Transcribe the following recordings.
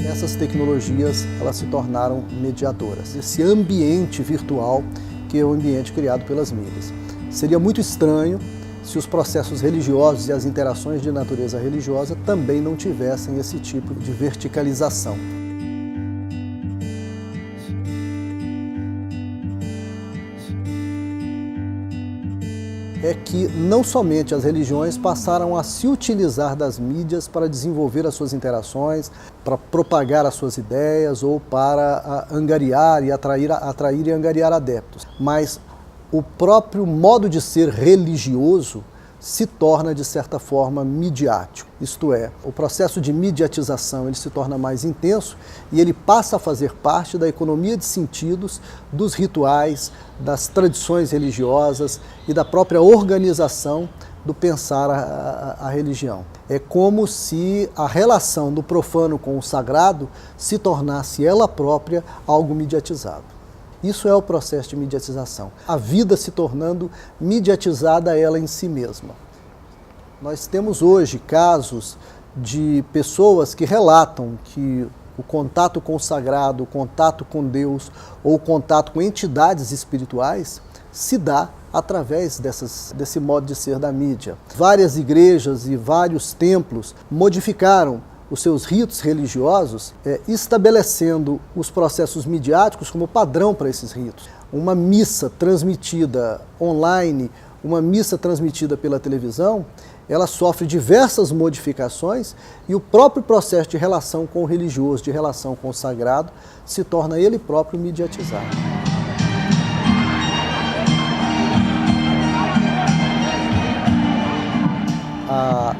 Essas tecnologias, elas se tornaram mediadoras. Esse ambiente virtual, que é o ambiente criado pelas mídias. Seria muito estranho se os processos religiosos e as interações de natureza religiosa também não tivessem esse tipo de verticalização. É que não somente as religiões passaram a se utilizar das mídias para desenvolver as suas interações, para propagar as suas ideias ou para angariar e atrair e angariar adeptos, mas o próprio modo de ser religioso se torna, de certa forma, midiático. Isto é, o processo de mediatização ele se torna mais intenso e ele passa a fazer parte da economia de sentidos, dos rituais, das tradições religiosas e da própria organização do pensar a religião. É como se a relação do profano com o sagrado se tornasse ela própria algo mediatizado. Isso é o processo de mediatização. A vida se tornando mediatizada ela em si mesma. Nós temos hoje casos de pessoas que relatam que o contato com o sagrado, o contato com Deus ou o contato com entidades espirituais se dá através desse modo de ser da mídia. Várias igrejas e vários templos modificaram os seus ritos religiosos, estabelecendo os processos midiáticos como padrão para esses ritos. Uma missa transmitida online, uma missa transmitida pela televisão, ela sofre diversas modificações e o próprio processo de relação com o religioso, de relação com o sagrado, se torna ele próprio mediatizado.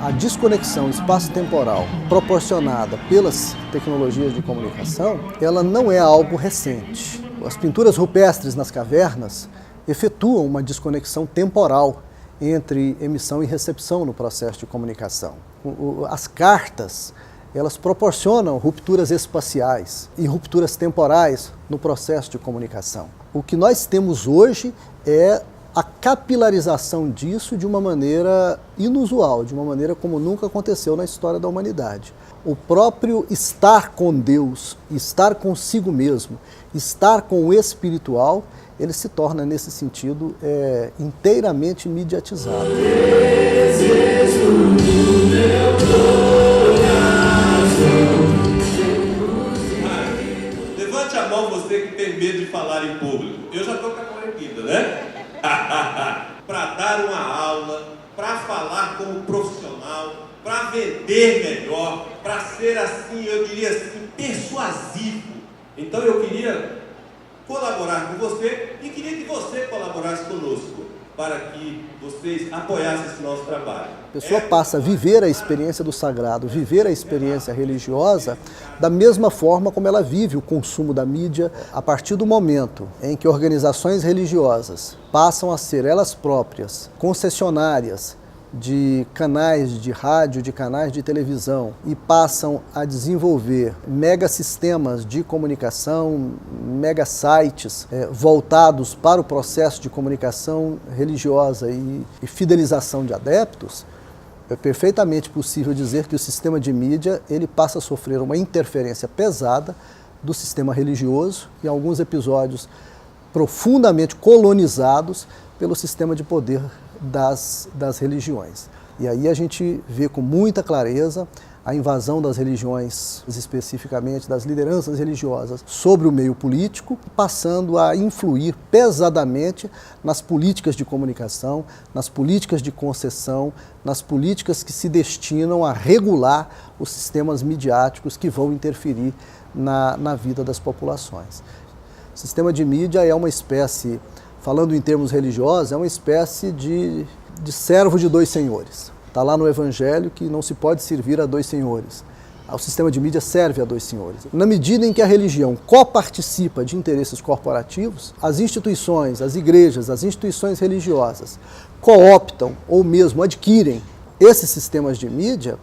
A desconexão espaço-temporal proporcionada pelas tecnologias de comunicação, ela não é algo recente. As pinturas rupestres nas cavernas efetuam uma desconexão temporal entre emissão e recepção no processo de comunicação. As cartas, elas proporcionam rupturas espaciais e rupturas temporais no processo de comunicação. O que nós temos hoje é a capilarização disso de uma maneira inusual, de uma maneira como nunca aconteceu na história da humanidade. O próprio estar com Deus, estar consigo mesmo, estar com o espiritual, ele se torna, nesse sentido, inteiramente mediatizado. Levante a mão você que tem medo de falar em público. Eu já estou com a mão erguida, né? Para dar uma aula, para falar como profissional, para vender melhor, para ser assim, eu diria assim, persuasivo. Então eu queria colaborar com você e queria que você colaborasse conosco para que vocês apoiassem esse nosso trabalho. A pessoa passa a viver a experiência do sagrado, viver a experiência religiosa da mesma forma como ela vive o consumo da mídia. A partir do momento em que organizações religiosas passam a ser elas próprias concessionárias de canais de rádio, de canais de televisão e passam a desenvolver megasistemas de comunicação, megasites voltados para o processo de comunicação religiosa e fidelização de adeptos, é perfeitamente possível dizer que o sistema de mídia ele passa a sofrer uma interferência pesada do sistema religioso e alguns episódios profundamente colonizados pelo sistema de poder das religiões. E aí a gente vê com muita clareza a invasão das religiões, especificamente das lideranças religiosas, sobre o meio político, passando a influir pesadamente nas políticas de comunicação, nas políticas de concessão, nas políticas que se destinam a regular os sistemas midiáticos que vão interferir na vida das populações. O sistema de mídia é uma espécie, falando em termos religiosos, é uma espécie de servo de dois senhores. Está lá no Evangelho que não se pode servir a dois senhores. O sistema de mídia serve a dois senhores. Na medida em que a religião coparticipa de interesses corporativos, as instituições, as igrejas, as instituições religiosas cooptam ou mesmo adquirem esses sistemas de mídia,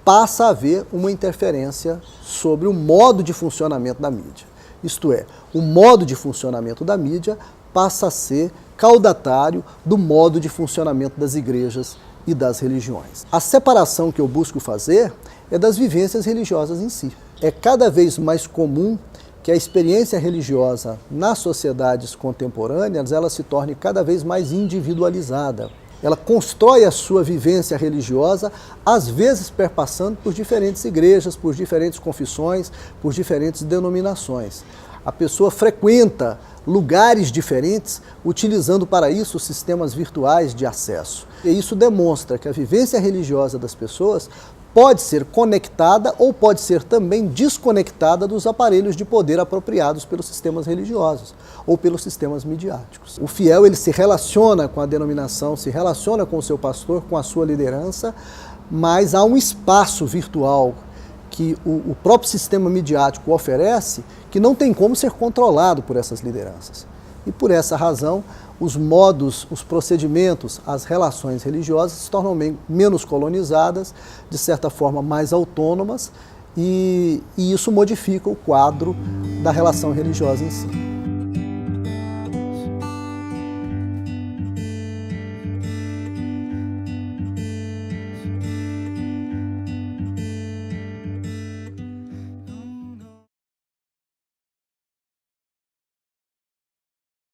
passa a haver uma interferência sobre o modo de funcionamento da mídia. Isto é, o modo de funcionamento da mídia passa a ser caudatário do modo de funcionamento das igrejas e das religiões. A separação que eu busco fazer é das vivências religiosas em si. É cada vez mais comum que a experiência religiosa nas sociedades contemporâneas ela se torne cada vez mais individualizada. Ela constrói a sua vivência religiosa, às vezes perpassando por diferentes igrejas, por diferentes confissões, por diferentes denominações. A pessoa frequenta lugares diferentes, utilizando para isso sistemas virtuais de acesso. E isso demonstra que a vivência religiosa das pessoas pode ser conectada ou pode ser também desconectada dos aparelhos de poder apropriados pelos sistemas religiosos ou pelos sistemas midiáticos. O fiel ele se relaciona com a denominação, se relaciona com o seu pastor, com a sua liderança, mas há um espaço virtual que o próprio sistema midiático oferece que não tem como ser controlado por essas lideranças. E por essa razão, os modos, os procedimentos, as relações religiosas se tornam menos colonizadas, de certa forma mais autônomas, e isso modifica o quadro da relação religiosa em si.